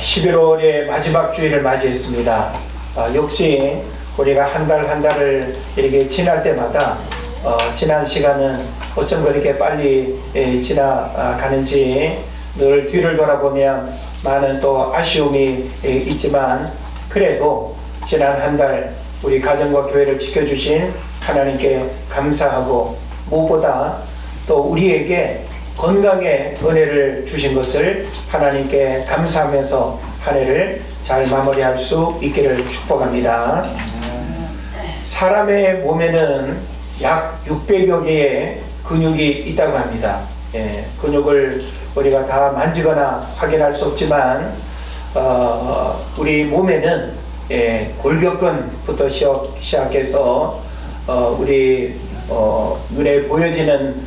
11월의 마지막 주일을 맞이했습니다. 역시 우리가 한 달 한 달을 이렇게 지날 때마다 지난 시간은 어쩜 그렇게 빨리 지나가는지 늘 뒤를 돌아보면 많은 또 아쉬움이 있지만, 그래도 지난 한 달 우리 가정과 교회를 지켜주신 하나님께 감사하고, 무엇보다 또 우리에게 건강의 은혜를 주신 것을 하나님께 감사하면서 한 해를 잘 마무리할 수 있기를 축복합니다. 사람의 몸에는 약 600여 개의 근육이 있다고 합니다. 근육을 우리가 다 만지거나 확인할 수 없지만 우리 몸에는 골격근부터 시작해서 우리 눈에 보여지는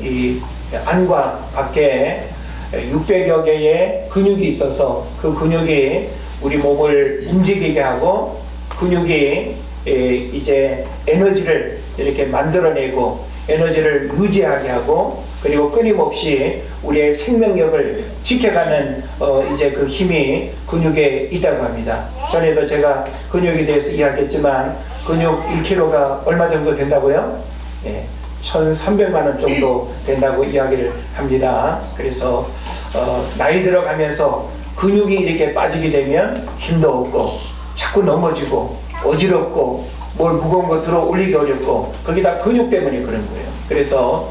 이 안과 밖에 600여 개의 근육이 있어서 그 근육이 우리 몸을 움직이게 하고, 근육이 이제 에너지를 이렇게 만들어내고 에너지를 유지하게 하고, 그리고 끊임없이 우리의 생명력을 지켜가는 이제 그 힘이 근육에 있다고 합니다. 전에도 제가 근육에 대해서 이야기했지만, 근육 1kg가 얼마 정도 된다고요? 1,300만 원 정도 된다고 이야기를 합니다. 그래서 나이 들어가면서 근육이 이렇게 빠지게 되면 힘도 없고, 자꾸 넘어지고, 어지럽고, 뭘 무거운 거 들어 올리기 어렵고, 거기다 근육 때문에 그런 거예요. 그래서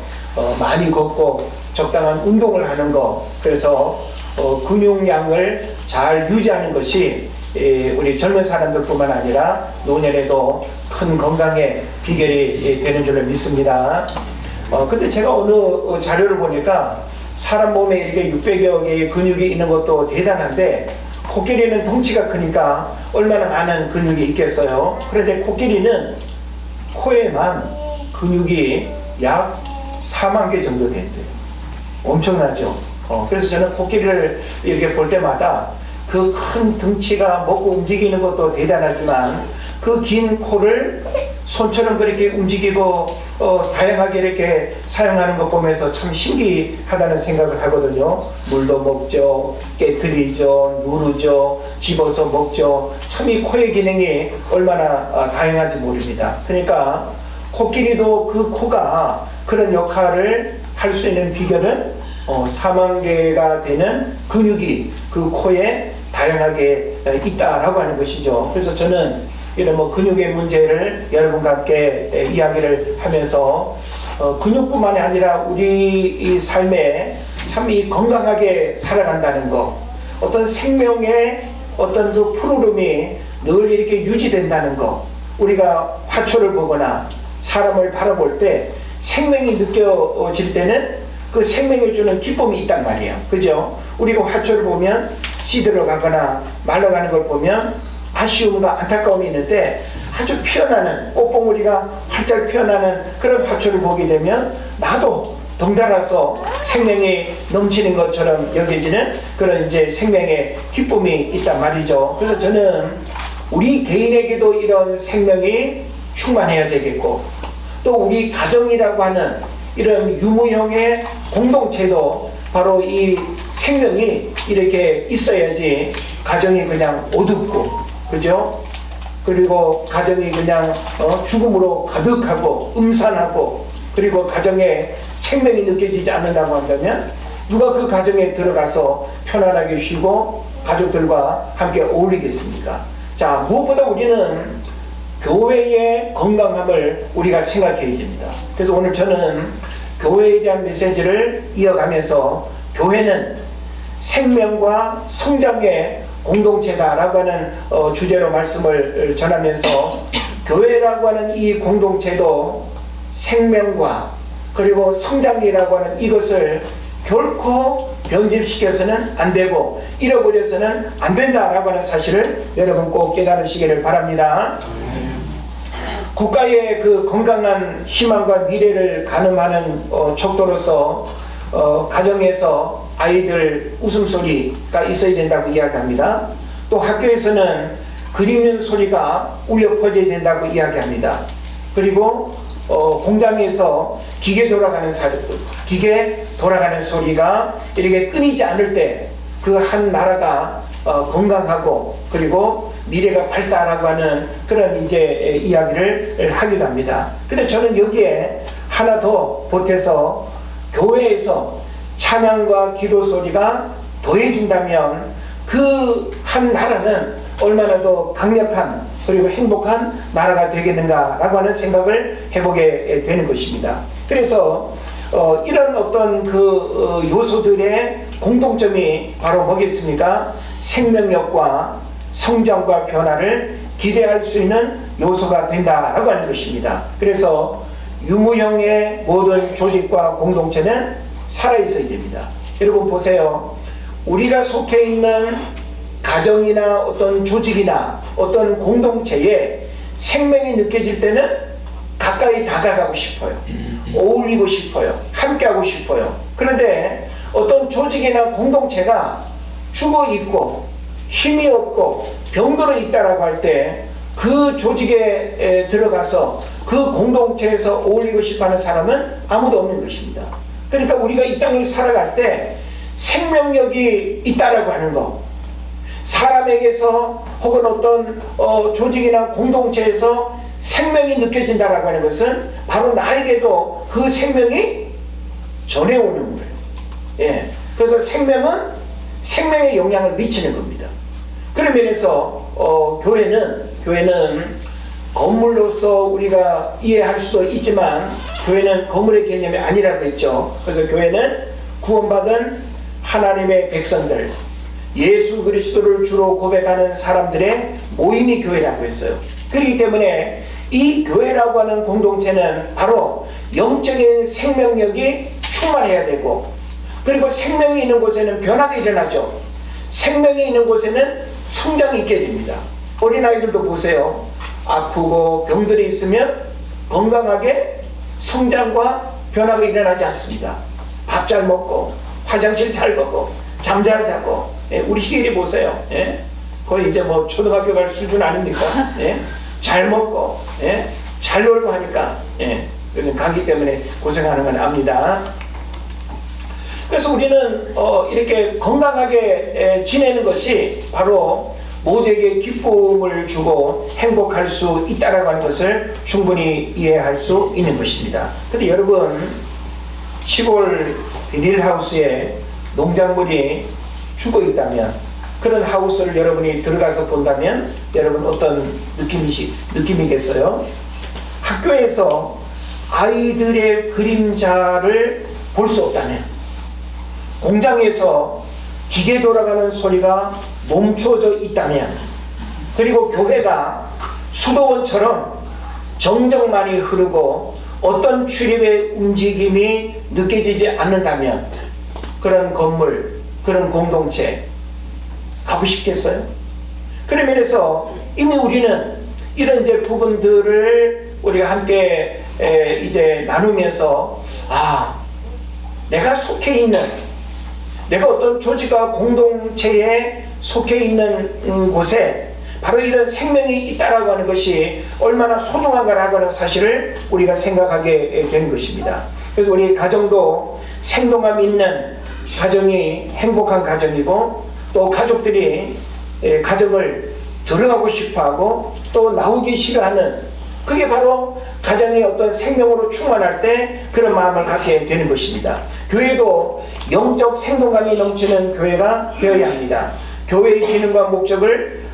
많이 걷고 적당한 운동을 하는 거, 그래서 근육량을 잘 유지하는 것이 우리 젊은 사람들뿐만 아니라 노년에도 큰 건강의 비결이 되는 줄로 믿습니다. 근데 제가 어느 자료를 보니까 사람 몸에 이렇게 600여 개의 근육이 있는 것도 대단한데, 코끼리는 덩치가 크니까 얼마나 많은 근육이 있겠어요. 그런데 코끼리는 코에만 근육이 약 4만 개 정도 된대요. 엄청나죠. 그래서 저는 코끼리를 이렇게 볼 때마다 그 큰 덩치가 먹고 움직이는 것도 대단하지만, 그 긴 코를 손처럼 그렇게 움직이고 다양하게 이렇게 사용하는 것 보면서 참 신기하다는 생각을 하거든요. 물도 먹죠, 깨트리죠, 누르죠, 집어서 먹죠. 참 이 코의 기능이 얼마나 다양한지 모릅니다. 그러니까 코끼리도 그 코가 그런 역할을 할 수 있는 비결은 4만 개가 되는 근육이 그 코에 다양하게 있다라고 하는 것이죠. 그래서 저는 이런 근육의 문제를 여러분과 함께 이야기를 하면서 근육뿐만이 아니라 우리 이 삶에 참 이 건강하게 살아간다는 것, 어떤 생명의 어떤 그 푸르름이 늘 이렇게 유지된다는 것, 우리가 화초를 보거나 사람을 바라볼 때 생명이 느껴질 때는 그 생명이 주는 기쁨이 있단 말이에요. 그죠? 우리가 화초를 보면 시들어가거나 말라가는 걸 보면 아쉬움과 안타까움이 있는데, 아주 피어나는 꽃봉오리가 활짝 피어나는 그런 화초를 보게 되면 나도 덩달아서 생명이 넘치는 것처럼 여겨지는 그런 이제 생명의 기쁨이 있단 말이죠. 그래서 저는 우리 개인에게도 이런 생명이 충만해야 되겠고, 또 우리 가정이라고 하는 이런 유무형의 공동체도 바로 이 생명이 이렇게 있어야지 가정이 그냥 어둡고, 그죠? 그리고 가정이 그냥 죽음으로 가득하고 음산하고, 그리고 가정에 생명이 느껴지지 않는다고 한다면 누가 그 가정에 들어가서 편안하게 쉬고 가족들과 함께 어울리겠습니까? 자, 무엇보다 우리는 교회의 건강함을 우리가 생각해야 됩니다. 그래서 오늘 저는 교회에 대한 메시지를 이어가면서 교회는 생명과 성장의 공동체다라고 하는 주제로 말씀을 전하면서, 교회라고 하는 이 공동체도 생명과 그리고 성장이라고 하는 이것을 결코 변질시켜서는 안 되고 잃어버려서는 안 된다라고 하는 사실을 여러분 꼭 깨달으시기를 바랍니다. 국가의 그 건강한 희망과 미래를 가늠하는 척도로서 가정에서 아이들 웃음소리가 있어야 된다고 이야기합니다. 또 학교에서는 그리는 소리가 울려 퍼져야 된다고 이야기합니다. 그리고 공장에서 기계 돌아가는 소리가 이렇게 끊이지 않을 때 그 한 나라가 건강하고 그리고 미래가 밝다라고 하는 그런 이제 이야기를 하기도 합니다. 근데 저는 여기에 하나 더 보태서 교회에서 찬양과 기도 소리가 더해진다면 그 한 나라는 얼마나 더 강력한 그리고 행복한 나라가 되겠는가라고 하는 생각을 해보게 되는 것입니다. 그래서 이런 어떤 그 요소들의 공통점이 바로 뭐겠습니까? 생명력과 성장과 변화를 기대할 수 있는 요소가 된다라고 하는 것입니다. 그래서 유무형의 모든 조직과 공동체는 살아있어야 됩니다. 여러분 보세요. 우리가 속해 있는 가정이나 어떤 조직이나 어떤 공동체에 생명이 느껴질 때는 가까이 다가가고 싶어요. 어울리고 싶어요. 함께하고 싶어요. 그런데 어떤 조직이나 공동체가 죽어있고 힘이 없고 병들어 있다라고 할 때 그 조직에 들어가서 그 공동체에서 어울리고 싶어하는 사람은 아무도 없는 것입니다. 그러니까 우리가 이 땅을 살아갈 때 생명력이 있다라고 하는 것, 사람에게서 혹은 어떤 조직이나 공동체에서 생명이 느껴진다라고 하는 것은 바로 나에게도 그 생명이 전해오는 거예요. 예. 그래서 생명은 생명에 영향을 미치는 겁니다. 그런 면에서 교회는 건물로서 우리가 이해할 수도 있지만 교회는 건물의 개념이 아니라고 했죠. 그래서 교회는 구원받은 하나님의 백성들, 예수 그리스도를 주로 고백하는 사람들의 모임이 교회라고 했어요. 그렇기 때문에 이 교회라고 하는 공동체는 바로 영적인 생명력이 충만해야 되고, 그리고 생명이 있는 곳에는 변화가 일어나죠. 생명이 있는 곳에는 성장이 있게 됩니다. 어린아이들도 보세요. 아프고 병들이 있으면 건강하게 성장과 변화가 일어나지 않습니다. 밥 잘 먹고 화장실 잘 가고 잠 잘 자고. 우리 희길이 보세요. 거의 이제 뭐 초등학교 갈 수준 아닙니까? 잘 먹고 잘 놀고 하니까 감기 때문에 고생하는 건 압니다. 그래서 우리는 이렇게 건강하게 지내는 것이 바로 모두에게 기쁨을 주고 행복할 수 있다라고 하는 것을 충분히 이해할 수 있는 것입니다. 근데 여러분, 시골 비닐하우스에 농작물이 죽어 있다면, 그런 하우스를 여러분이 들어가서 본다면 여러분 어떤 느낌이겠어요? 학교에서 아이들의 그림자를 볼 수 없다면, 공장에서 기계 돌아가는 소리가 멈춰져 있다면, 그리고 교회가 수도원처럼 정적만이 흐르고 어떤 출입의 움직임이 느껴지지 않는다면 그런 건물, 그런 공동체 가고 싶겠어요? 그런 면에서 이미 우리는 이런 이제 부분들을 우리가 함께 이제 나누면서 내가 속해 있는, 내가 어떤 조직과 공동체에 속해 있는 곳에 바로 이런 생명이 있다라고 하는 것이 얼마나 소중한가라고 하는 사실을 우리가 생각하게 되는 것입니다. 그래서 우리 가정도 생동감 있는 가정이 행복한 가정이고, 또 가족들이 가정을 들어가고 싶어하고 또 나오기 싫어하는, 그게 바로 가정의 어떤 생명으로 충만할 때 그런 마음을 갖게 되는 것입니다. 교회도 영적 생동감이 넘치는 교회가 되어야 합니다. 교회의 기능과 목적을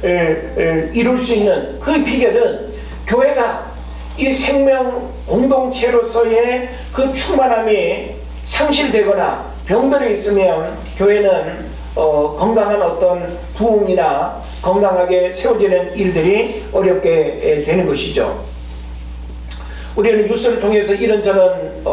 이룰 수 있는 그 비결은 교회가 이 생명 공동체로서의 그 충만함이 상실되거나 병들어 있으면 교회는 건강한 어떤 부흥이나 건강하게 세워지는 일들이 어렵게 되는 것이죠. 우리는 뉴스를 통해서 이런저런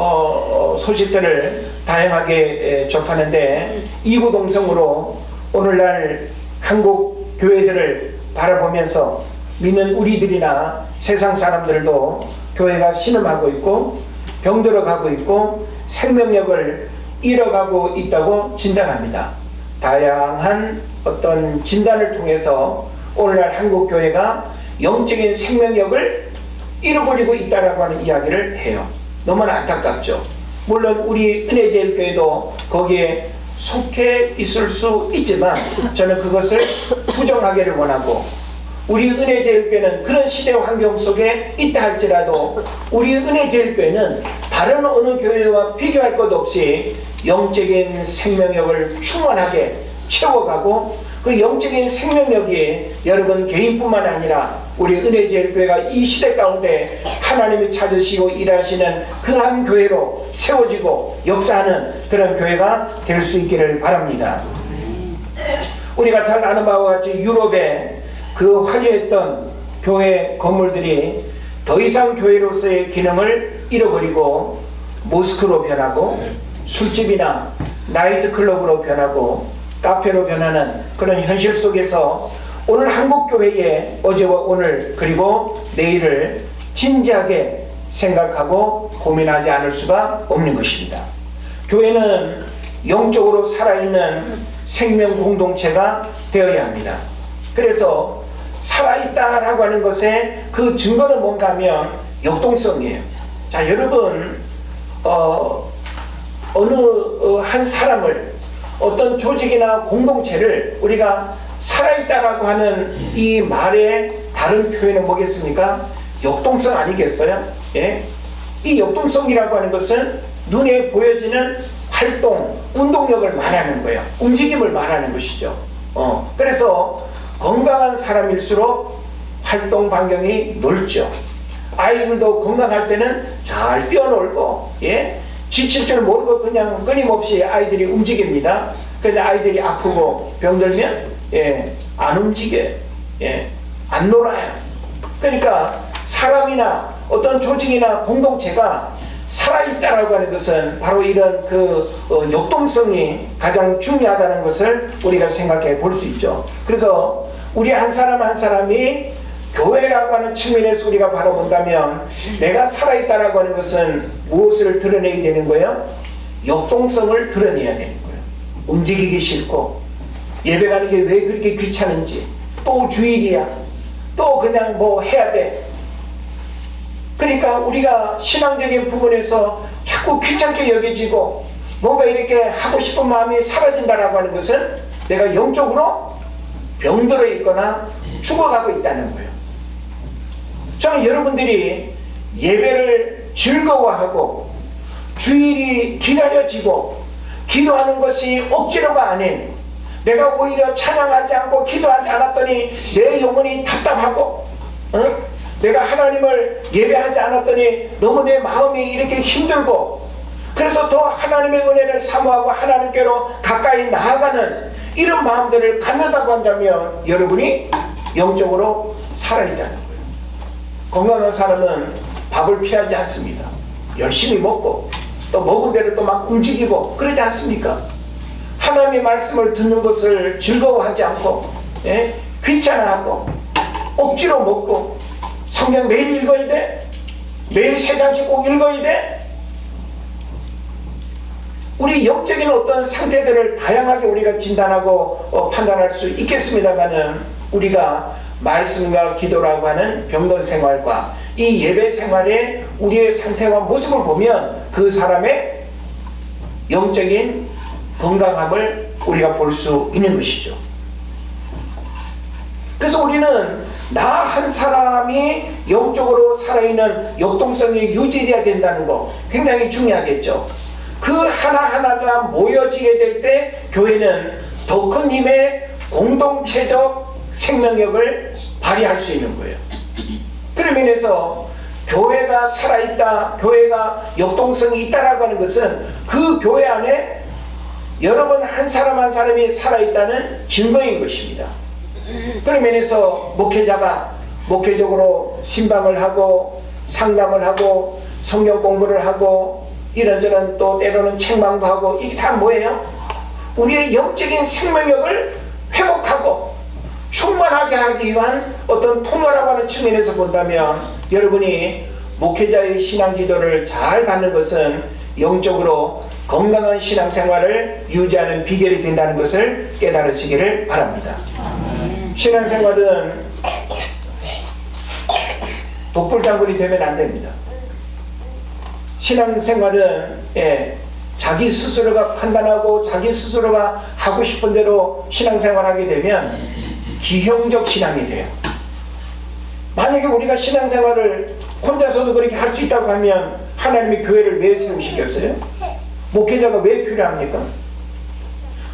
소식들을 다양하게 접하는데, 이구동성으로 오늘날 한국 교회들을 바라보면서 믿는 우리들이나 세상 사람들도 교회가 신음하고 있고 병들어가고 있고 생명력을 잃어가고 있다고 진단합니다. 다양한 어떤 진단을 통해서 오늘날 한국 교회가 영적인 생명력을 잃어버리고 있다라고 하는 이야기를 해요. 너무나 안타깝죠. 물론 우리 은혜제일교회도 거기에 속해 있을 수 있지만 저는 그것을 부정하기를 원하고, 우리 은혜제일교회는 그런 시대 환경 속에 있다 할지라도 우리 은혜제일교회는 다른 어느 교회와 비교할 것 없이 영적인 생명력을 충만하게 채워가고, 그 영적인 생명력이 여러분 개인뿐만 아니라 우리 은혜제일교회가 이 시대 가운데 하나님이 찾으시고 일하시는 그 한 교회로 세워지고 역사하는 그런 교회가 될 수 있기를 바랍니다. 우리가 잘 아는 바와 같이 유럽의 그 화려했던 교회 건물들이 더 이상 교회로서의 기능을 잃어버리고 모스크로 변하고 술집이나 나이트클럽으로 변하고 카페로 변하는 그런 현실 속에서 오늘 한국교회의 어제와 오늘 그리고 내일을 진지하게 생각하고 고민하지 않을 수가 없는 것입니다. 교회는 영적으로 살아있는 생명 공동체가 되어야 합니다. 그래서 살아있다라고 하는 것의 그 증거는 뭔가 하면 역동성이에요. 자, 여러분 어느 한 사람을, 어떤 조직이나 공동체를 우리가 살아있다라고 하는 이 말의 다른 표현은 뭐겠습니까? 역동성 아니겠어요? 예? 이 역동성이라고 하는 것은 눈에 보여지는 활동, 운동력을 말하는 거예요. 움직임을 말하는 것이죠. 그래서 건강한 사람일수록 활동 반경이 넓죠. 아이들도 건강할 때는 잘 뛰어놀고, 예? 지칠 줄 모르고 그냥 끊임없이 아이들이 움직입니다. 근데 아이들이 아프고 병들면 안 움직여요. 안 놀아요. 그러니까 사람이나 어떤 조직이나 공동체가 살아있다라고 하는 것은 바로 이런 역동성이 가장 중요하다는 것을 우리가 생각해 볼 수 있죠. 그래서 우리 한 사람 한 사람이 교회라고 하는 측면에서 우리가 바라본다면 내가 살아있다라고 하는 것은 무엇을 드러내야 되는 거예요? 역동성을 드러내야 되는 거예요. 움직이기 싫고, 예배 가는 게 왜 그렇게 귀찮은지, 또 주일이야, 또 그냥 뭐 해야 돼. 그러니까 우리가 신앙적인 부분에서 자꾸 귀찮게 여겨지고 뭔가 이렇게 하고 싶은 마음이 사라진다라고 하는 것은 내가 영적으로 병들어 있거나 죽어가고 있다는 거예요. 저는 여러분들이 예배를 즐거워하고 주일이 기다려지고 기도하는 것이 억지로가 아닌, 내가 오히려 찬양하지 않고 기도하지 않았더니 내 영혼이 답답하고, 내가 하나님을 예배하지 않았더니 너무 내 마음이 이렇게 힘들고, 그래서 더 하나님의 은혜를 사모하고 하나님께로 가까이 나아가는 이런 마음들을 갖는다고 한다면 여러분이 영적으로 살아있다는 거예요. 건강한 사람은 밥을 피하지 않습니다. 열심히 먹고 또 먹은 대로 또 막 움직이고 그러지 않습니까? 하나님의 말씀을 듣는 것을 즐거워하지 않고, 귀찮아하고 억지로 먹고, 성경 매일 읽어야 돼? 매일 3장씩 꼭 읽어야 돼? 우리 영적인 어떤 상태들을 다양하게 우리가 진단하고 판단할 수 있겠습니다만은, 우리가 말씀과 기도라고 하는 병건 생활과 이 예배 생활의 우리의 상태와 모습을 보면 그 사람의 영적인 건강함을 우리가 볼 수 있는 것이죠. 그래서 우리는 나 한 사람이 영적으로 살아있는 역동성이 유지돼야 된다는 거 굉장히 중요하겠죠. 그 하나하나가 모여지게 될 때 교회는 더 큰 힘의 공동체적 생명력을 발휘할 수 있는 거예요. 그런 면에서 교회가 살아있다, 교회가 역동성이 있다라고 하는 것은 그 교회 안에 여러분 한 사람 한 사람이 살아있다는 증거인 것입니다. 그런 면에서 목회자가 목회적으로 신방을 하고 상담을 하고 성경 공부를 하고 이런저런 또 때로는 책망도 하고, 이게 다 뭐예요? 우리의 영적인 생명력을 회복하고 충만하게 하기 위한 어떤 통로라고 하는 측면에서 본다면 여러분이 목회자의 신앙 지도를 잘 받는 것은 영적으로 건강한 신앙생활을 유지하는 비결이 된다는 것을 깨달으시기를 바랍니다. 신앙생활은 독불장군이 되면 안 됩니다. 신앙생활은 자기 스스로가 판단하고 자기 스스로가 하고 싶은 대로 신앙생활하게 되면 기형적 신앙이 돼요. 만약에 우리가 신앙생활을 혼자서도 그렇게 할 수 있다고 하면 하나님이 교회를 왜 세우시겠어요? 목회자가 왜 필요합니까?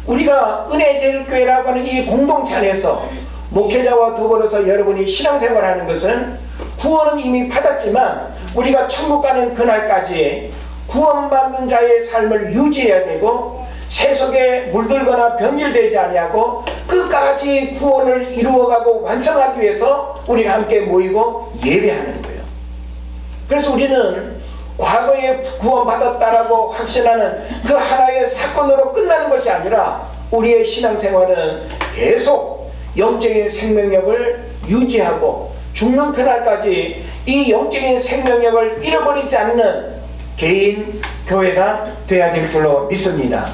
우리가 은혜제일교회라고 하는 이 공동체 안에서 목회자와 더불어서 여러분이 신앙생활하는 것은 구원은 이미 받았지만 우리가 천국 가는 그날까지 구원받는 자의 삶을 유지해야 되고 세속에 물들거나 변질되지 아니하고 끝까지 구원을 이루어가고 완성하기 위해서 우리가 함께 모이고 예배하는 거예요. 그래서 우리는 과거에 구원받았다라고 확신하는 그 하나의 사건으로 끝나는 것이 아니라 우리의 신앙생활은 계속 영적인 생명력을 유지하고 죽는 그날까지 이 영적인 생명력을 잃어버리지 않는 개인 교회가 되어야 될 줄로 믿습니다.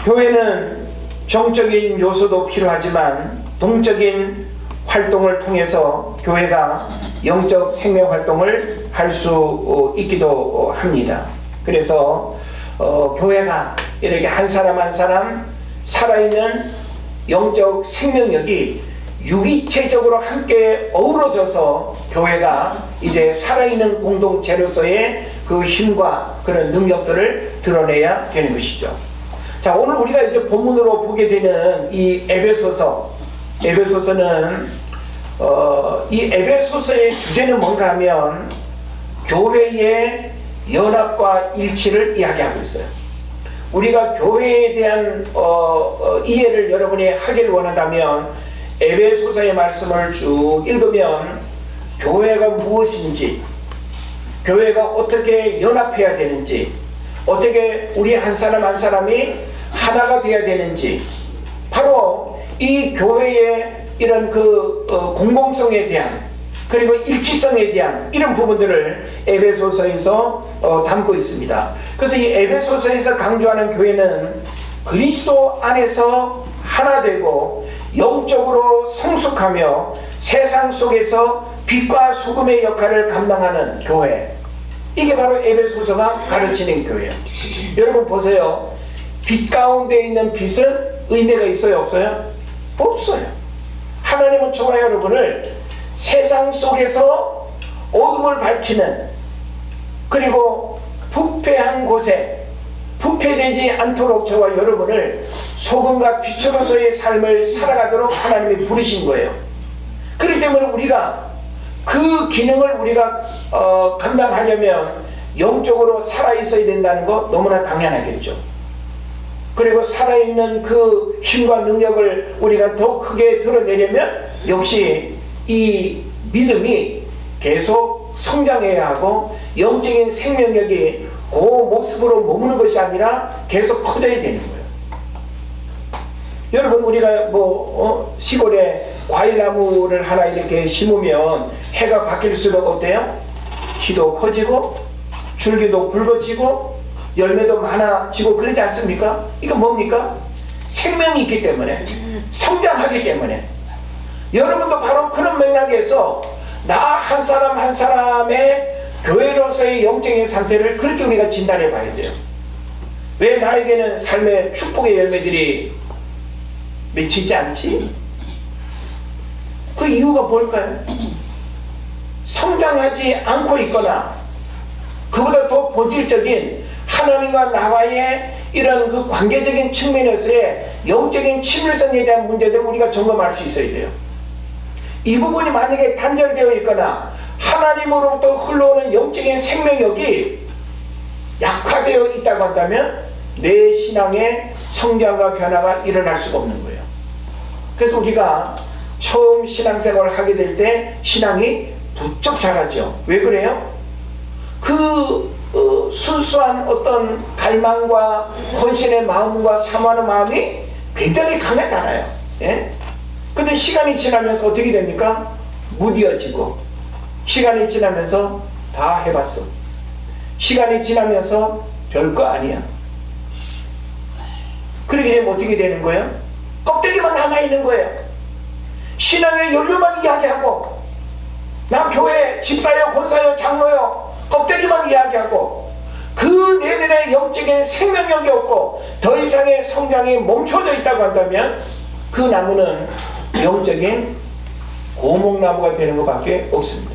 교회는 정적인 요소도 필요하지만 동적인 활동을 통해서 교회가 영적 생명 활동을 할 수 있기도 합니다. 그래서 교회가 이렇게 한 사람 한 사람 살아있는 영적 생명력이 유기체적으로 함께 어우러져서 교회가 이제 살아있는 공동체로서의 그 힘과 그런 능력들을 드러내야 되는 것이죠. 자, 오늘 우리가 이제 본문으로 보게 되는 이 에베소서는 이 에베소서의 주제는 뭔가 하면 교회의 연합과 일치를 이야기하고 있어요. 우리가 교회에 대한 이해를 여러분이 하길 원한다면 에베소서의 말씀을 쭉 읽으면 교회가 무엇인지, 교회가 어떻게 연합해야 되는지, 어떻게 우리 한 사람 한 사람이 하나가 되어야 되는지, 바로 이 교회의 이런 공공성에 대한 그리고 일치성에 대한 이런 부분들을 에베소서에서 담고 있습니다. 그래서 이 에베소서에서 강조하는 교회는 그리스도 안에서 하나 되고 영적으로 성숙하며 세상 속에서 빛과 소금의 역할을 감당하는 교회, 이게 바로 에베소서가 가르치는 교회예요. 여러분 보세요. 빛 가운데 있는 빛은 의미가 있어요, 없어요? 없어요. 하나님은 저와 여러분을 세상 속에서 어둠을 밝히는, 그리고 부패한 곳에 부패되지 않도록 저와 여러분을 소금과 빛으로서의 삶을 살아가도록 하나님이 부르신 거예요. 그렇기 때문에 우리가 그 기능을 우리가 감당하려면 영적으로 살아있어야 된다는 거 너무나 당연하겠죠. 그리고 살아있는 그 힘과 능력을 우리가 더 크게 드러내려면 역시 이 믿음이 계속 성장해야 하고 영적인 생명력이 그 모습으로 머무는 것이 아니라 계속 퍼져야 되는 거예요. 여러분, 우리가 시골에 과일나무를 하나 이렇게 심으면 해가 바뀔수록 어때요? 키도 커지고 줄기도 굵어지고 열매도 많아지고 그러지 않습니까? 이거 뭡니까? 생명이 있기 때문에, 성장하기 때문에. 여러분도 바로 그런 맥락에서 나 한 사람 한 사람의 교회로서의 영적인 상태를 그렇게 우리가 진단해 봐야 돼요. 왜 나에게는 삶의 축복의 열매들이 맺히지 않지? 그 이유가 뭘까요? 성장하지 않고 있거나 그보다 더 본질적인 하나님과 나와의 이런 그 관계적인 측면에서의 영적인 친밀성에 대한 문제들을 우리가 점검할 수 있어야 돼요. 이 부분이 만약에 단절되어 있거나 하나님으로부터 흘러오는 영적인 생명력이 약화되어 있다고 한다면 내 신앙의 성장과 변화가 일어날 수가 없는 거예요. 그래서 우리가 처음 신앙생활을 하게 될 때 신앙이 부쩍 자라죠. 왜 그래요? 순수한 어떤 갈망과 헌신의 마음과 사모하는 마음이 굉장히 강하잖아요. 예? 근데 시간이 지나면서 어떻게 됩니까? 무뎌지고, 시간이 지나면서 다 해봤어. 시간이 지나면서 별거 아니야. 그러게 되면 어떻게 되는 거예요? 껍데기만 남아있는 거예요. 신앙의 연료만 이야기하고, 나 교회 집사요, 권사요, 장로요, 껍데기만 이야기하고 그 내면에 영적인 생명력이 없고 더 이상의 성장이 멈춰져 있다고 한다면 그 나무는 영적인 고목나무가 되는 것밖에 없습니다.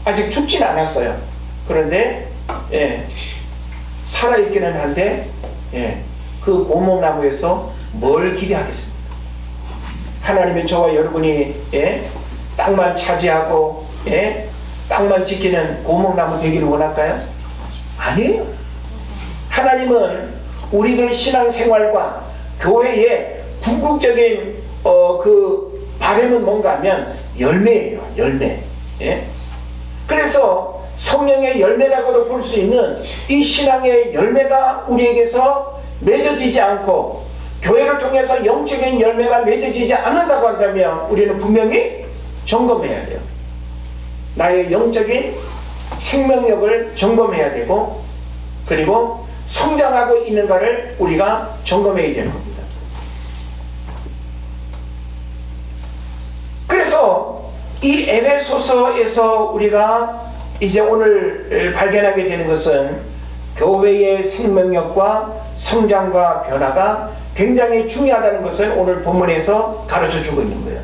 아직 죽진 않았어요. 그런데 살아있기는 한데 그 고목나무에서 뭘 기대하겠습니까? 하나님의 저와 여러분이 땅만 차지하고 땅만 지키는 고목나무 되기를 원할까요? 아니에요. 하나님은 우리들 신앙생활과 교회의 궁극적인 그 바람은 뭔가 하면 열매예요. 열매. 그래서 성령의 열매라고도 볼 수 있는 이 신앙의 열매가 우리에게서 맺어지지 않고 교회를 통해서 영적인 열매가 맺어지지 않는다고 한다면 우리는 분명히 점검해야 돼요. 나의 영적인 생명력을 점검해야 되고 그리고 성장하고 있는가를 우리가 점검해야 되는 겁니다. 그래서 이 에베소서에서 우리가 이제 오늘 발견하게 되는 것은 교회의 생명력과 성장과 변화가 굉장히 중요하다는 것을 오늘 본문에서 가르쳐주고 있는 거예요.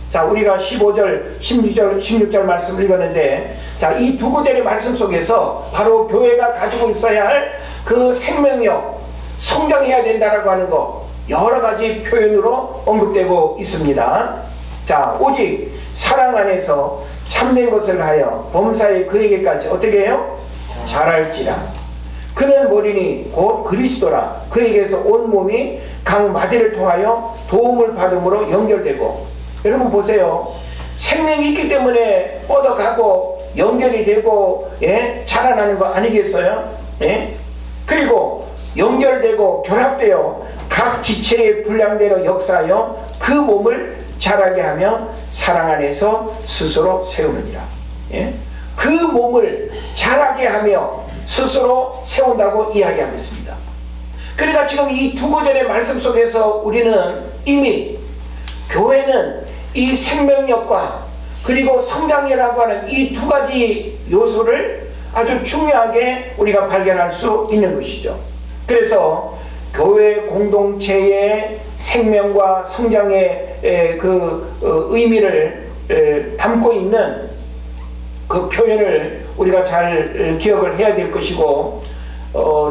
자, 우리가 15절, 16절 말씀을 읽었는데, 자, 이 두 구절의 말씀 속에서 바로 교회가 가지고 있어야 할 그 생명력, 성장해야 된다라고 하는 거 여러 가지 표현으로 언급되고 있습니다. 자, 오직 사랑 안에서 참된 것을 하여 범사에 그에게까지 어떻게 해요? 자랄지라. 그는 머리니 곧 그리스도라. 그에게서 온 몸이 각 마디를 통하여 도움을 받음으로 연결되고. 여러분 보세요. 생명이 있기 때문에 뻗어가고 연결이 되고 자라나는 거 아니겠어요? 그리고 연결되고 결합되어 각 지체의 분량대로 역사하여 그 몸을 자라게 하며 사랑 안에서 스스로 세우느니라. 그 몸을 자라게 하며 스스로 세운다고 이야기하고 있습니다. 그러니까 지금 이 두 구절의 말씀 속에서 우리는 이미 교회는 이 생명력과 그리고 성장이라고 하는 이 두 가지 요소를 아주 중요하게 우리가 발견할 수 있는 것이죠. 그래서 교회 공동체의 생명과 성장의 그 의미를 담고 있는 그 표현을 우리가 잘 기억을 해야 될 것이고,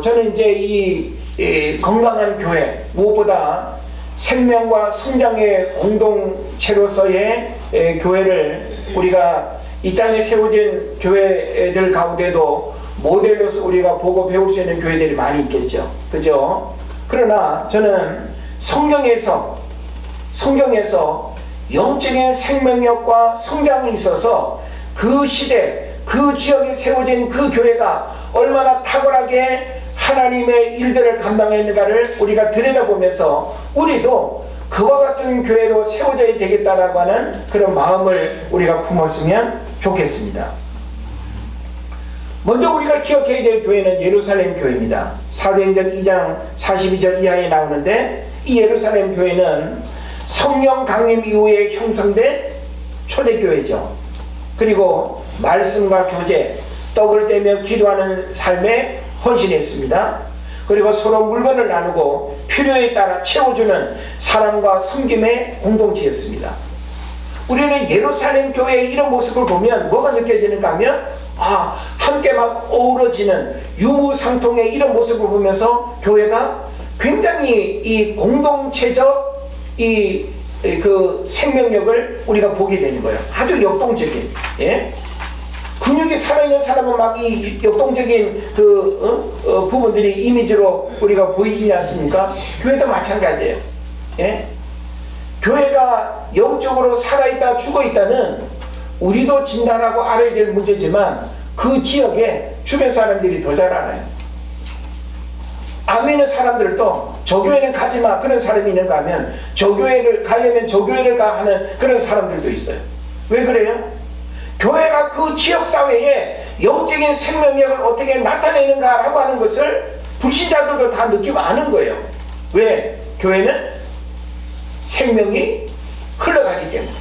저는 이제 이 건강한 교회, 무엇보다 생명과 성장의 공동체로서의 교회를 우리가 이 땅에 세워진 교회들 가운데도 모델로서 우리가 보고 배울 수 있는 교회들이 많이 있겠죠. 그죠? 그러나 저는 성경에서 영적인 생명력과 성장이 있어서 그 시대, 그 지역에 세워진 그 교회가 얼마나 탁월하게 하나님의 일들을 감당했는가를 우리가 들여다보면서 우리도 그와 같은 교회로 세워져야 되겠다라고 하는 그런 마음을 우리가 품었으면 좋겠습니다. 먼저 우리가 기억해야 될 교회는 예루살렘 교회입니다. 사도행전 2장 42절 이하에 나오는데, 이 예루살렘 교회는 성령 강림 이후에 형성된 초대교회죠. 그리고 말씀과 교제, 떡을 떼며 기도하는 삶에 헌신했습니다. 그리고 서로 물건을 나누고 필요에 따라 채워주는 사랑과 섬김의 공동체였습니다. 우리는 예루살렘 교회의 이런 모습을 보면 뭐가 느껴지는가 하면, 함께 막 어우러지는 유무상통의 이런 모습을 보면서 교회가 굉장히 이 공동체적 그 생명력을 우리가 보게 되는 거예요. 아주 역동적인, 근육이 살아있는 사람은 막 이 역동적인 그 부분들이 이미지로 우리가 보이지 않습니까? 교회도 마찬가지예요. 교회가 영적으로 살아있다 죽어있다는 우리도 진단하고 알아야 될 문제지만 그 지역에 주변 사람들이 더 잘 알아요. 안 믿는 사람들도 저 교회는 가지마 그런 사람이 있는가 하면 저 교회를 가려면 저 교회를 가 하는 그런 사람들도 있어요. 왜 그래요? 교회가 그 지역사회에 영적인 생명력을 어떻게 나타내는가라고 하는 것을 불신자들도 다 느끼고 아는 거예요. 왜? 교회는 생명이 흘러가기 때문에.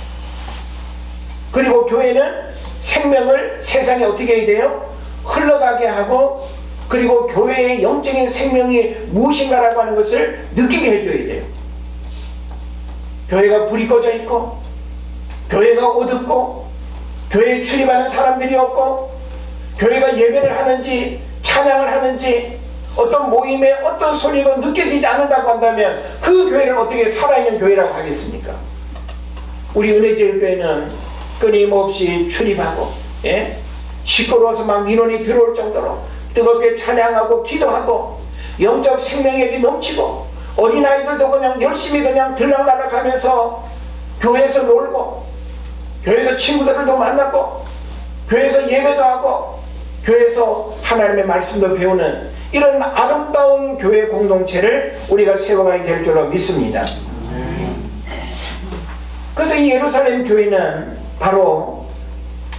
그리고 교회는 생명을 세상에 어떻게 해야 돼요? 흘러가게 하고, 그리고 교회의 영적인 생명이 무엇인가라고 하는 것을 느끼게 해줘야 돼요. 교회가 불이 꺼져 있고, 교회가 어둡고, 교회에 출입하는 사람들이 없고, 교회가 예배를 하는지 찬양을 하는지 어떤 모임에 어떤 소리가 느껴지지 않는다고 한다면 그 교회를 어떻게 살아있는 교회라고 하겠습니까? 우리 은혜제일교회는 끊임없이 출입하고, 시끄러워서 막 민원이 들어올 정도로 뜨겁게 찬양하고 기도하고 영적 생명력이 넘치고, 어린아이들도 그냥 열심히 그냥 들락날락하면서 교회에서 놀고, 교회에서 친구들도 만나고, 교회에서 예배도 하고, 교회에서 하나님의 말씀도 배우는 이런 아름다운 교회 공동체를 우리가 세워가야 될 줄로 믿습니다. 그래서 이 예루살렘 교회는 바로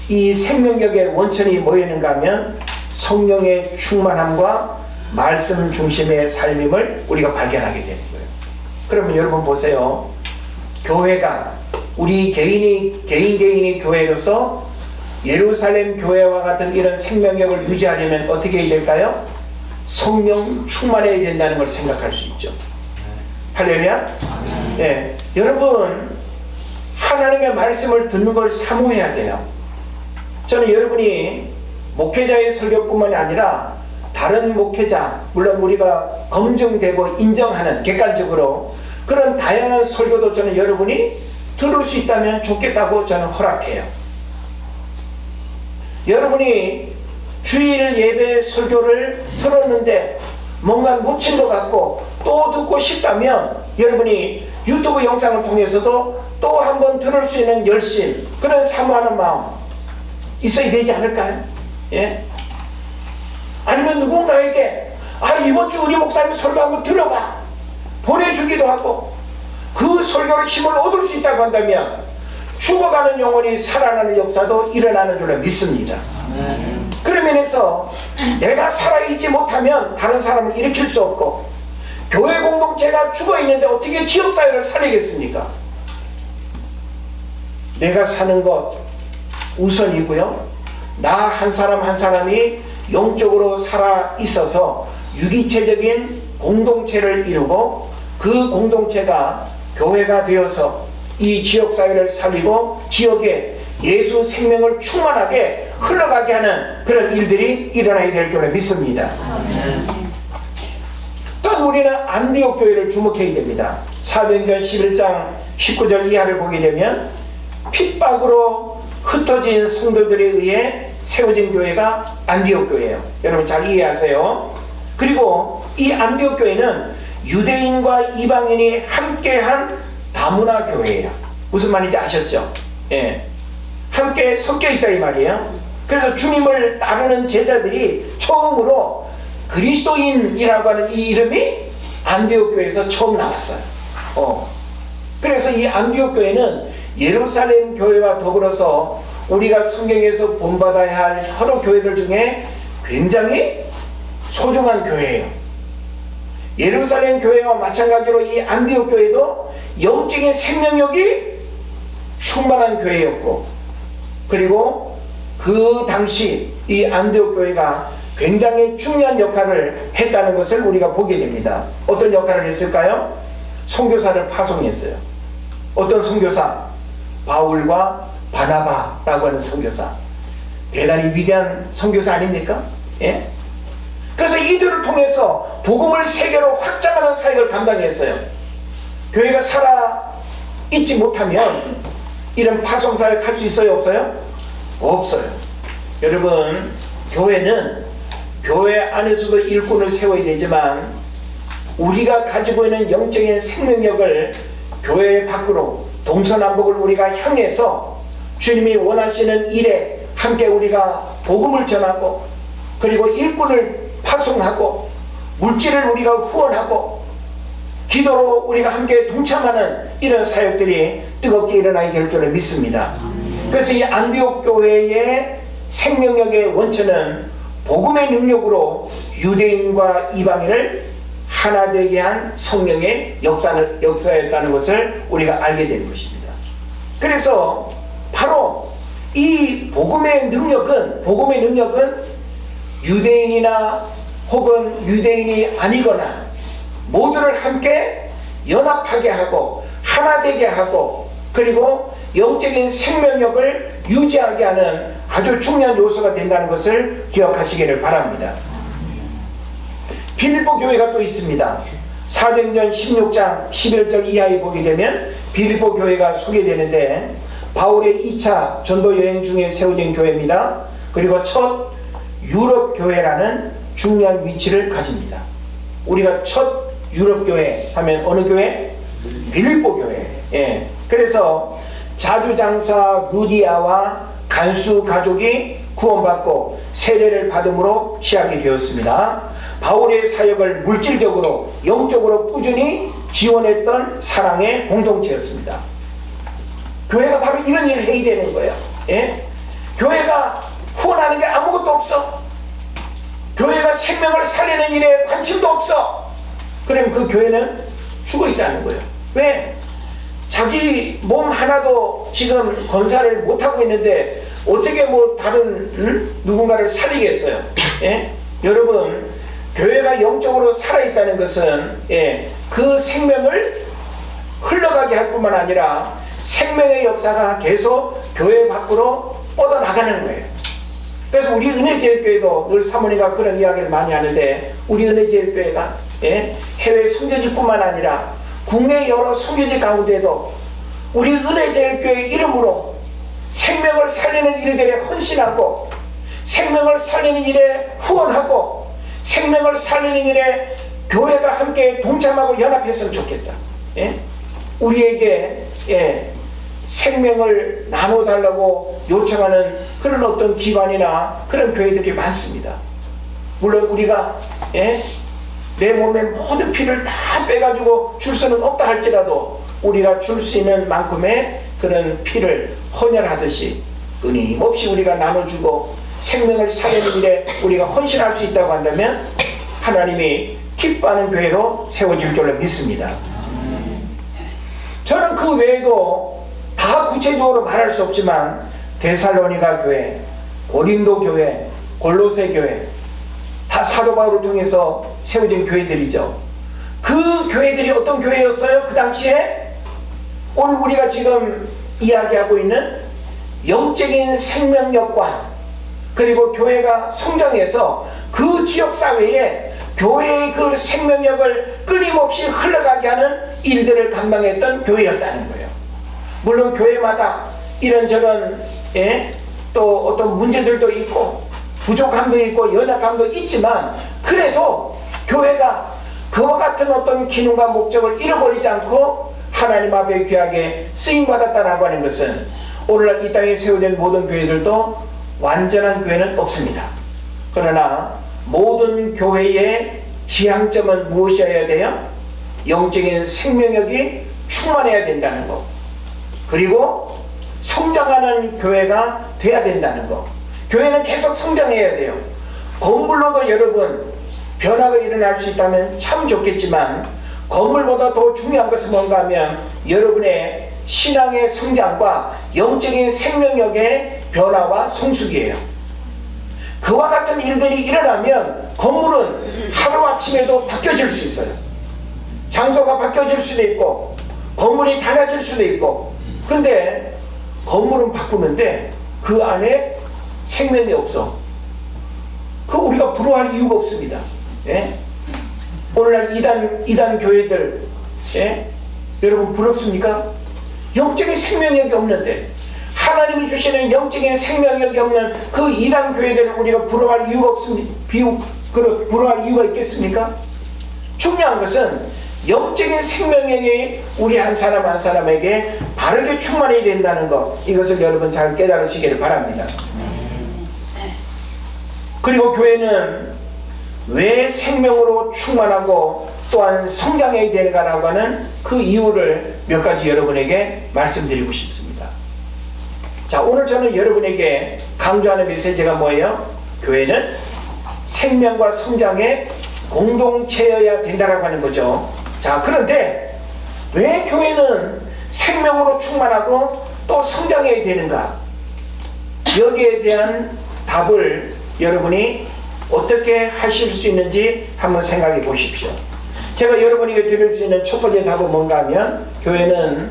이 생명력의 원천이 뭐였는가 하면 성령의 충만함과 말씀 중심의 삶임을 우리가 발견하게 되는 거예요. 그러면 여러분 보세요. 교회가, 우리 개인이 교회로서 예루살렘 교회와 같은 이런 생명력을 유지하려면 어떻게 해야 될까요? 성령 충만해야 된다는 걸 생각할 수 있죠. 할렐루야. 네. 여러분, 하나님의 말씀을 듣는 걸 사모해야 돼요. 저는 여러분이 목회자의 설교뿐만이 아니라 다른 목회자, 물론 우리가 검증되고 인정하는 객관적으로 그런 다양한 설교도 저는 여러분이 들을 수 있다면 좋겠다고 저는 허락해요. 여러분이 주일 예배 설교를 들었는데 뭔가 놓친 것 같고 또 듣고 싶다면 여러분이 유튜브 영상을 통해서도 또 한 번 들을 수 있는 열심, 그런 사모하는 마음 있어야 되지 않을까요? 예? 아니면 누군가에게 이번 주 우리 목사님 설교 한번 들어봐 보내주기도 하고, 그 설교로 힘을 얻을 수 있다고 한다면 죽어가는 영혼이 살아나는 역사도 일어나는 줄로 믿습니다. 그런 면에서 내가 살아있지 못하면 다른 사람을 일으킬 수 없고, 교회 공동체가 죽어있는데 어떻게 지역사회를 살리겠습니까? 내가 사는 것 우선이고요, 나 한 사람 한 사람이 영적으로 살아있어서 유기체적인 공동체를 이루고 그 공동체가 교회가 되어서 이 지역사회를 살리고 지역에 예수 생명을 충만하게 흘러가게 하는 그런 일들이 일어나야 될 줄로 믿습니다. 또한 우리는 안디옥 교회를 주목해야 됩니다. 사도행전 11장 19절 이하를 보게 되면 핍박으로 흩어진 성도들에 의해 세워진 교회가 안디옥 교회예요. 여러분 잘 이해하세요. 그리고 이 안디옥 교회는 유대인과 이방인이 함께한 다문화 교회예요. 무슨 말인지 아셨죠? 예. 함께 섞여 있다 이 말이에요. 그래서 주님을 따르는 제자들이 처음으로 그리스도인이라고 하는 이 이름이 안디옥 교회에서 처음 나왔어요. 그래서 이 안디옥 교회는 예루살렘 교회와 더불어서 우리가 성경에서 본받아야 할 여러 교회들 중에 굉장히 소중한 교회예요. 예루살렘 교회와 마찬가지로 이 안디옥 교회도 영적인 생명력이 충만한 교회였고, 그리고 그 당시 이 안디옥 교회가 굉장히 중요한 역할을 했다는 것을 우리가 보게 됩니다. 어떤 역할을 했을까요? 선교사를 파송했어요. 어떤 선교사? 바울과 바나바라고 하는 선교사. 대단히 위대한 선교사 아닙니까? 예? 그래서 이들을 통해서 복음을 세계로 확장하는 사역을 감당했어요. 교회가 살아있지 못하면 이런 파송사역 할 수 있어요? 없어요? 없어요. 여러분, 교회는 교회 안에서도 일꾼을 세워야 되지만 우리가 가지고 있는 영적인 생명력을 교회 밖으로 동서남북을 우리가 향해서 주님이 원하시는 일에 함께 우리가 복음을 전하고, 그리고 일꾼을 파송하고, 물질을 우리가 후원하고, 기도로 우리가 함께 동참하는 이런 사역들이 뜨겁게 일어나게 될 줄을 믿습니다. 그래서 이 안디옥 교회의 생명력의 원천은 복음의 능력으로 유대인과 이방인을 하나 되게 한 성령의 역사였다는 것을 우리가 알게 된 것입니다. 그래서 바로 이 복음의 능력은 유대인이나 혹은 유대인이 아니거나 모두를 함께 연합하게 하고 하나 되게 하고 그리고 영적인 생명력을 유지하게 하는 아주 중요한 요소가 된다는 것을 기억하시기를 바랍니다. 빌립보 교회가 또 있습니다. 사도행전 16장 11절 이하에 보게 되면 빌립보 교회가 소개되는데 바울의 2차 전도 여행 중에 세워진 교회입니다. 그리고 첫 유럽 교회라는 중요한 위치를 가집니다. 우리가 첫 유럽 교회 하면 어느 교회? 빌립보 교회. 예. 그래서 자주장사 루디아와 간수 가족이 구원받고 세례를 받음으로 시작이 되었습니다. 바울의 사역을 물질적으로 영적으로 꾸준히 지원했던 사랑의 공동체였습니다. 교회가 바로 이런 일을 해야 되는 거예요. 예? 교회가 후원하는 게 아무것도 없어. 교회가 생명을 살리는 일에 관심도 없어. 그럼 그 교회는 죽어 있다는 거예요. 왜? 자기 몸 하나도 지금 건사를 못하고 있는데 어떻게 뭐 다른 누군가를 살리겠어요? 예? 여러분, 교회가 영적으로 살아있다는 것은 그 생명을 흘러가게 할 뿐만 아니라 생명의 역사가 계속 교회 밖으로 뻗어나가는 거예요. 그래서 우리 은혜제일교회도 늘 사모님과 그런 이야기를 많이 하는데 우리 은혜제일교회가 해외 선교지뿐만 아니라 국내 여러 선교지 가운데도 우리 은혜제일교회 이름으로 생명을 살리는 일들에 헌신하고 생명을 살리는 일에 후원하고 생명을 살리는 일에 교회가 함께 동참하고 연합했으면 좋겠다. 우리에게 생명을 나눠달라고 요청하는 그런 어떤 기관이나 그런 교회들이 많습니다. 물론 우리가 내 몸의 모든 피를 다 빼가지고 줄 수는 없다 할지라도 우리가 줄 수 있는 만큼의 그런 피를 헌혈하듯이 끊임없이 우리가 나눠주고 생명을 살리는 일에 우리가 헌신할 수 있다고 한다면 하나님이 기뻐하는 교회로 세워질 줄로 믿습니다. 저는 그 외에도 다 구체적으로 말할 수 없지만 데살로니가 교회, 고린도 교회, 골로새 교회 다 사도 바울을 통해서 세워진 교회들이죠. 그 교회들이 어떤 교회였어요? 그 당시에 오늘 우리가 지금 이야기하고 있는 영적인 생명력과 그리고 교회가 성장해서 그 지역사회에 교회의 그 생명력을 끊임없이 흘러가게 하는 일들을 감당했던 교회였다는 거예요. 물론 교회마다 이런저런 또 어떤 문제들도 있고 부족함도 있고 연약함도 있지만 그래도 교회가 그와 같은 어떤 기능과 목적을 잃어버리지 않고 하나님 앞에 귀하게 쓰임받았다라고 하는 것은 오늘날 이 땅에 세워진 모든 교회들도 완전한 교회는 없습니다. 그러나 모든 교회의 지향점은 무엇이어야 돼요? 영적인 생명력이 충만해야 된다는 것, 그리고 성장하는 교회가 돼야 된다는 것. 교회는 계속 성장해야 돼요. 건물로도 여러분 변화가 일어날 수 있다면 참 좋겠지만 건물보다 더 중요한 것은 뭔가 하면 여러분의 신앙의 성장과 영적인 생명력의 변화와 성숙이에요. 그와 같은 일들이 일어나면 건물은 하루아침에도 바뀌어질 수 있어요. 장소가 바뀌어질 수도 있고 건물이 달라질 수도 있고, 근데 건물은 바꾸는데 그 안에 생명이 없어. 그 우리가 부러워할 이유가 없습니다. 오늘날 이단 교회들 여러분 부럽습니까? 영적인 생명력이 없는데, 하나님이 주시는 영적인 생명력이 없는 그 이단 교회들을 우리가 부러워할 이유가 없습니다. 부러워할 이유가 있겠습니까? 중요한 것은 영적인 생명력이 우리 한 사람 한 사람에게 바르게 충만해야 된다는 것, 이것을 여러분 잘 깨달으시기를 바랍니다. 그리고 교회는 왜 생명으로 충만하고 또한 성장해야 되는가라고 하는 그 이유를 몇 가지 여러분에게 말씀드리고 싶습니다. 자, 오늘 저는 여러분에게 강조하는 메시지가 뭐예요? 교회는 생명과 성장의 공동체여야 된다라고 하는 거죠. 자, 그런데 왜 교회는 생명으로 충만하고 또 성장해야 되는가? 여기에 대한 답을 여러분이 어떻게 하실 수 있는지 한번 생각해 보십시오. 제가 여러분에게 드릴 수 있는 첫 번째 답은 뭔가 하면, 교회는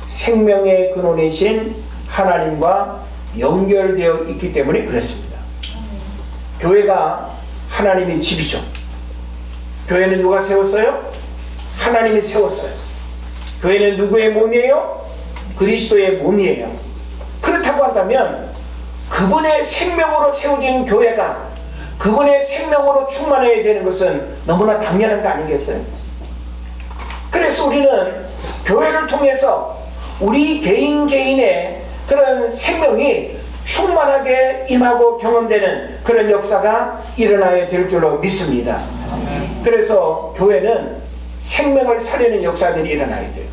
생명의 근원이신 하나님과 연결되어 있기 때문에 그렇습니다. 교회가 하나님의 집이죠. 교회는 누가 세웠어요? 하나님이 세웠어요. 교회는 누구의 몸이에요? 그리스도의 몸이에요. 그렇다고 한다면 그분의 생명으로 세워진 교회가 그분의 생명으로 충만해야 되는 것은 너무나 당연한 거 아니겠어요? 그래서 우리는 교회를 통해서 우리 개인의 그런 생명이 충만하게 임하고 경험되는 그런 역사가 일어나야 될 줄로 믿습니다. 그래서 교회는 생명을 살리는 역사들이 일어나야 돼요.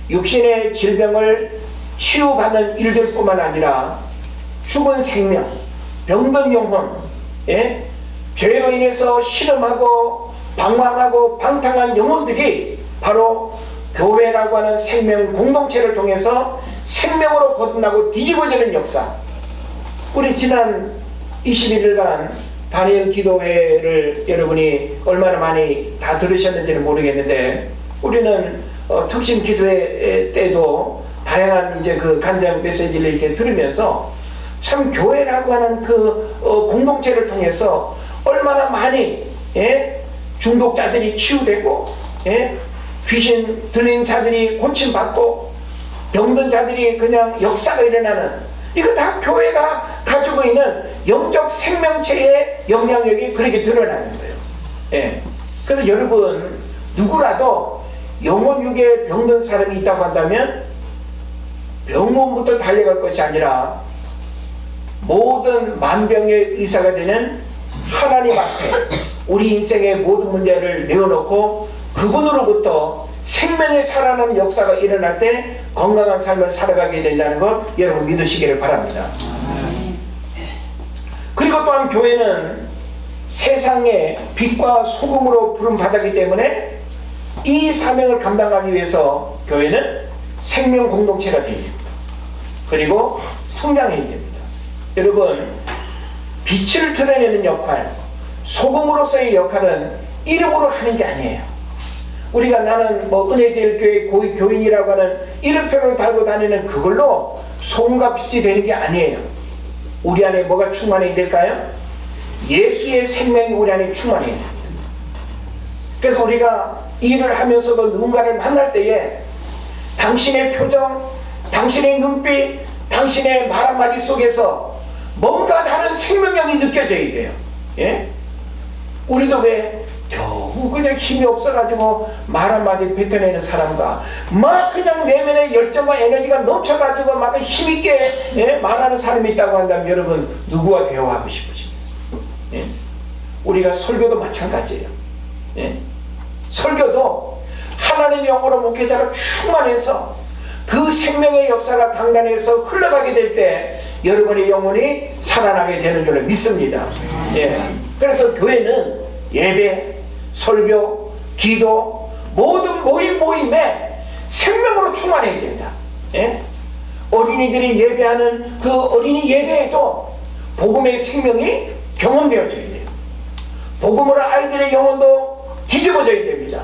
육신의 질병을 치유받는 일들뿐만 아니라 죽은 생명, 병든 영혼, 죄로 인해서 신음하고 방황하고 방탕한 영혼들이 바로 교회라고 하는 생명 공동체를 통해서 생명으로 거듭나고 뒤집어지는 역사. 우리 지난 21일간 다니엘 기도회를 여러분이 얼마나 많이 다 들으셨는지는 모르겠는데, 우리는 특심 기도회 때도 다양한 이제 그 간증 메시지를 이렇게 들으면서 참 교회라고 하는 그 공동체를 통해서 얼마나 많이 중독자들이 치유되고 귀신 들린 자들이 고침받고 병든 자들이 그냥 역사가 일어나는, 이거 다 교회가 가지고 있는 영적 생명체의 영향력이 그렇게 드러나는 거예요. 그래서 여러분, 누구라도 영혼 육에 병든 사람이 있다고 한다면 병원부터 달려갈 것이 아니라 모든 만병의 의사가 되는 하나님 앞에 우리 인생의 모든 문제를 내어놓고 그분으로부터 생명의 살아나는 역사가 일어날 때 건강한 삶을 살아가게 된다는 것 여러분 믿으시기를 바랍니다. 그리고 또한 교회는 세상의 빛과 소금으로 부름받았기 때문에 이 사명을 감당하기 위해서 교회는 생명 공동체가 되어야 됩니다. 그리고 성장해야 됩니다. 여러분, 빛을 드러내는 역할, 소금으로서의 역할은 이름으로 하는 게 아니에요. 우리가 나는 뭐 은혜제일교회 교인이라고 하는 이름표를 달고 다니는 그걸로 소금과 빛이 되는 게 아니에요. 우리 안에 뭐가 충만해야 될까요? 예수의 생명이 우리 안에 충만해야 됩니다. 그래서 우리가 일을 하면서도 누군가를 만날 때에 당신의 표정, 당신의 눈빛, 당신의 말 한마디 속에서 뭔가 다른 생명력이 느껴져야 돼요. 우리도 왜 겨우 그냥 힘이 없어가지고 말 한마디 뱉어내는 사람과 막 그냥 내면의 열정과 에너지가 넘쳐가지고 막 힘있게 말하는 사람이 있다고 한다면 여러분 누구와 대화하고 싶으시겠어요? 우리가 설교도 마찬가지예요. 설교도 하나님의 영으로 목회자가 충만해서 그 생명의 역사가 강단에서 흘러가게 될 때 여러분의 영혼이 살아나게 되는 줄로 믿습니다. 그래서 교회는 예배, 설교, 기도, 모든 모임에 생명으로 충만해야 된다. 어린이들이 예배하는 그 어린이 예배에도 복음의 생명이 경험되어져야 돼요. 복음으로 아이들의 영혼도 뒤집어져야 됩니다.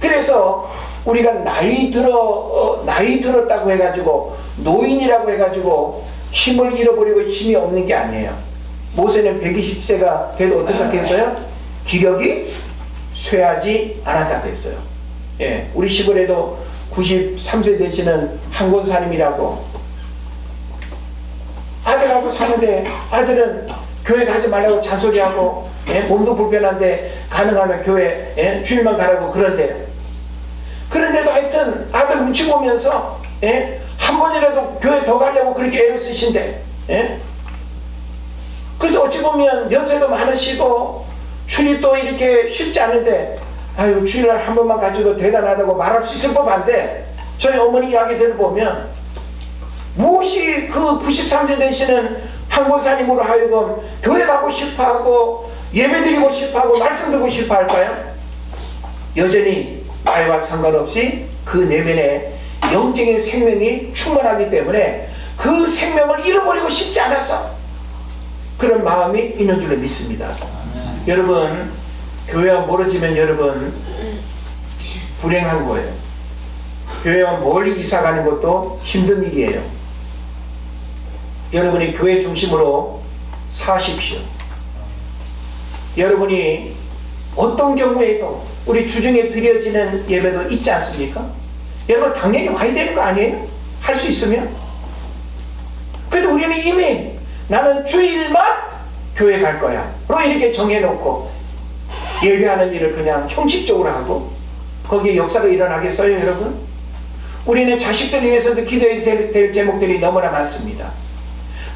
그래서 우리가 나이 들었다고 해가지고 노인이라고 해가지고 힘을 잃어버리고 힘이 없는 게 아니에요. 모세는 120세가 돼도 어떻게 했어요? 기력이 쇠하지 않았다고 했어요. 우리 시골에도 93세 되시는 한 권사님이라고 아들하고 사는데 아들은 교회 가지 말라고 잔소리하고 몸도 불편한데 가능하면 교회 주일만 가라고 그런데도 하여튼 아들 눈치 보면서 한 번이라도 교회 더 가려고 그렇게 애를 쓰신대. 그래서 어찌 보면 연세도 많으시고 출입도 이렇게 쉽지 않은데 아유 주일날 한 번만 가져도 대단하다고 말할 수 있을 법한데 저희 어머니 이야기 들어보면 무엇이 그 93세 되시는 한 권사님으로 하여금 교회 가고 싶어하고 예배드리고 싶어하고 말씀 듣고 싶어할까요? 여전히 나이와 상관없이 그 내면에 영적인 생명이 충만하기 때문에 그 생명을 잃어버리고 싶지 않아서 그런 마음이 있는 줄로 믿습니다. 여러분, 교회와 멀어지면 여러분 불행한 거예요. 교회와 멀리 이사 가는 것도 힘든 일이에요. 여러분이 교회 중심으로 사십시오. 여러분이 어떤 경우에도 우리 주중에 드려지는 예배도 있지 않습니까? 여러분 당연히 와야 되는 거 아니에요? 할 수 있으면. 그래도 우리는 이미 나는 주일만 교회 갈 거야 로 이렇게 정해놓고 예배하는 일을 그냥 형식적으로 하고 거기에 역사가 일어나겠어요, 여러분? 우리는 자식들 위해서도 기도해야 될 제목들이 너무나 많습니다.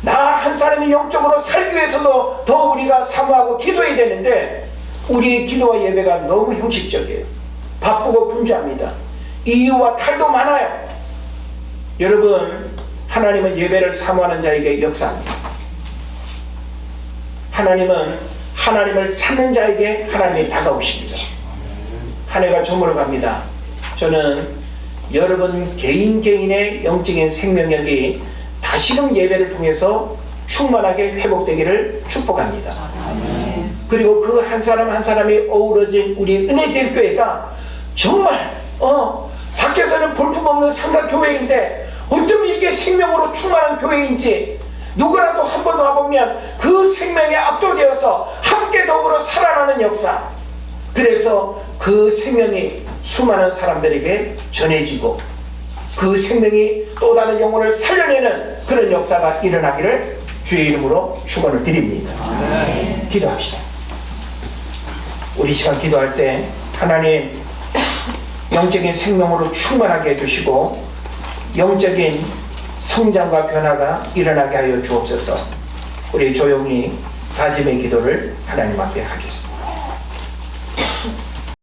나 한 사람이 영적으로 살기 위해서도 더 우리가 사모하고 기도해야 되는데 우리의 기도와 예배가 너무 형식적이에요. 바쁘고 분주합니다. 이유와 탈도 많아요. 여러분, 하나님은 예배를 사모하는 자에게 역사합니다. 하나님은 하나님을 찾는 자에게 하나님이 다가오십니다. 한 해가 저물어 갑니다. 저는 여러분 개인의 영적인 생명력이 다시금 예배를 통해서 충만하게 회복되기를 축복합니다. 그리고 그 한 사람 한 사람이 어우러진 우리 은혜제일교회가 정말 밖에서는 볼품없는 삼각교회인데 어쩜 이렇게 생명으로 충만한 교회인지 누구라도 한번 와보면 그 생명에 압도되어서 함께 더불어 살아나는 역사, 그래서 그 생명이 수많은 사람들에게 전해지고 그 생명이 또 다른 영혼을 살려내는 그런 역사가 일어나기를 주의 이름으로 축원을 드립니다. 기도합시다. 우리 시간 기도할 때 하나님 영적인 생명으로 충만하게 해주시고 영적인 성장과 변화가 일어나게 하여 주옵소서. 우리 조용히 다짐의 기도를 하나님 앞에 하겠습니다.